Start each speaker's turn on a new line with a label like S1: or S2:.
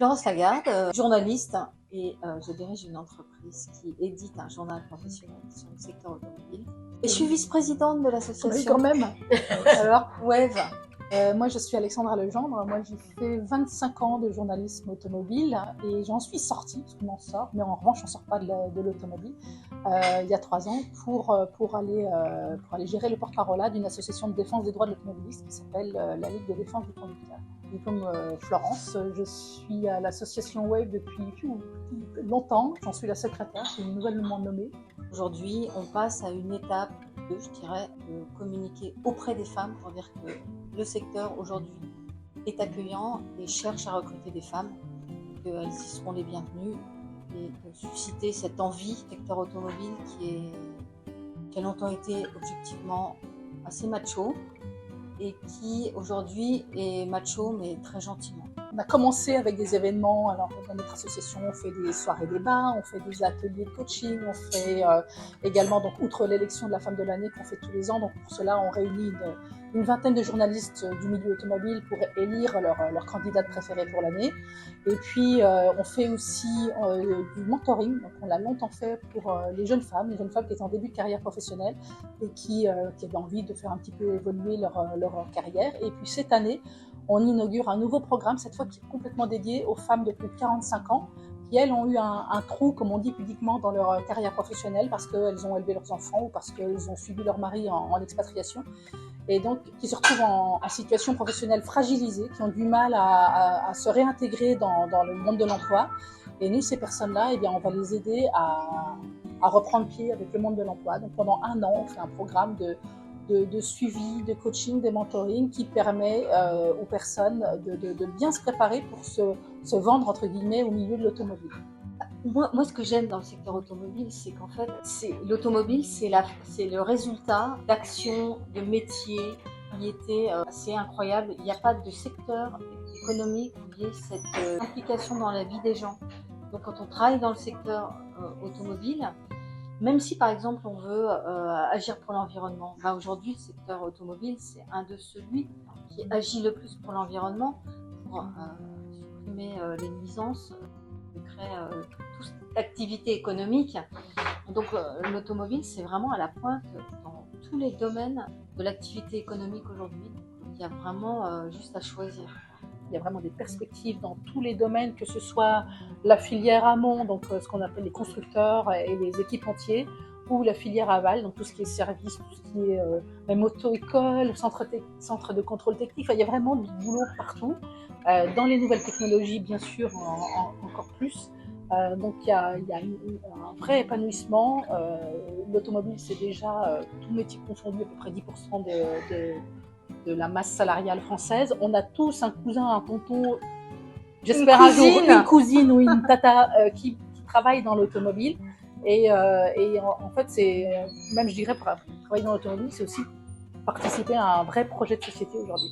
S1: Florence Lagarde, journaliste et je dirige une entreprise qui édite un journal professionnel sur le secteur automobile. Et je suis vice-présidente de l'association.
S2: Oui, quand même. Alors,
S1: WEV.
S2: moi, je suis Alexandra Legendre. Moi, j'ai fait 25 ans de journalisme automobile et j'en suis sortie, parce qu'on en sort, mais en revanche, on ne sort pas de l'automobile, il y a 3 ans pour aller gérer le porte-parole d'une association de défense des droits de l'automobiliste qui s'appelle la Ligue de défense du conducteur. Et comme Florence, je suis à l'association WAVE depuis longtemps. J'en suis la secrétaire, c'est une nouvellement nommée.
S1: Aujourd'hui, on passe à une étape je dirais, de communiquer auprès des femmes pour dire que le secteur aujourd'hui est accueillant et cherche à recruter des femmes, qu'elles y seront les bienvenues et de susciter cette envie du secteur automobile qui a longtemps été objectivement assez macho et qui aujourd'hui est macho mais très gentiment.
S2: On a commencé avec des événements. Alors, dans notre association, on fait des soirées débats, on fait des ateliers de coaching, on fait également, donc, outre l'élection de la femme de l'année qu'on fait tous les ans, donc pour cela, on réunit une vingtaine de journalistes du milieu automobile pour élire leur candidate préférée pour l'année. Et puis, on fait aussi du mentoring. Donc, on l'a longtemps fait pour les jeunes femmes qui étaient en début de carrière professionnelle et qui avaient envie de faire un petit peu évoluer leur carrière. Et puis, cette année, on inaugure un nouveau programme, cette fois qui est complètement dédié aux femmes de plus de 45 ans, qui elles ont eu un trou, comme on dit pudiquement, dans leur carrière professionnelle parce qu'elles ont élevé leurs enfants ou parce qu'elles ont suivi leur mari en expatriation. Et donc qui se retrouvent en situation professionnelle fragilisée, qui ont du mal à se réintégrer dans le monde de l'emploi. Et nous, ces personnes-là, eh bien, on va les aider à reprendre pied avec le monde de l'emploi. Donc pendant 1 an, on fait un programme de suivi, de coaching, de mentoring qui permet aux personnes de bien se préparer pour se vendre, entre guillemets, au milieu de l'automobile.
S1: Moi, ce que j'aime dans le secteur automobile, c'est qu'en fait, l'automobile, c'est le résultat d'actions, de métiers qui étaient assez incroyables. Il n'y a pas de secteur économique où il y ait cette implication dans la vie des gens. Donc, quand on travaille dans le secteur automobile, même si, par exemple, on veut agir pour l'environnement, aujourd'hui, le secteur automobile, c'est un de celui qui agit le plus pour l'environnement, pour supprimer les nuisances, créer toute activité économique. Donc, l'automobile, c'est vraiment à la pointe dans tous les domaines de l'activité économique aujourd'hui. Il y a vraiment juste à choisir.
S2: Il y a vraiment des perspectives dans tous les domaines, que ce soit la filière amont, donc ce qu'on appelle les constructeurs et les équipementiers, ou la filière aval, donc tout ce qui est service, tout ce qui est même auto-école, centre de contrôle technique. Enfin, il y a vraiment du boulot partout. Dans les nouvelles technologies, bien sûr, encore plus. Donc il y a un vrai épanouissement. L'automobile, c'est déjà, tout métier confondu, à peu près 10% de la masse salariale française. On a tous un cousin, un tonton, j'espère un jour une cousine ou une tata qui travaille dans l'automobile. Et en fait, c'est même, je dirais, pour travailler dans l'automobile, c'est aussi participer à un vrai projet de société aujourd'hui.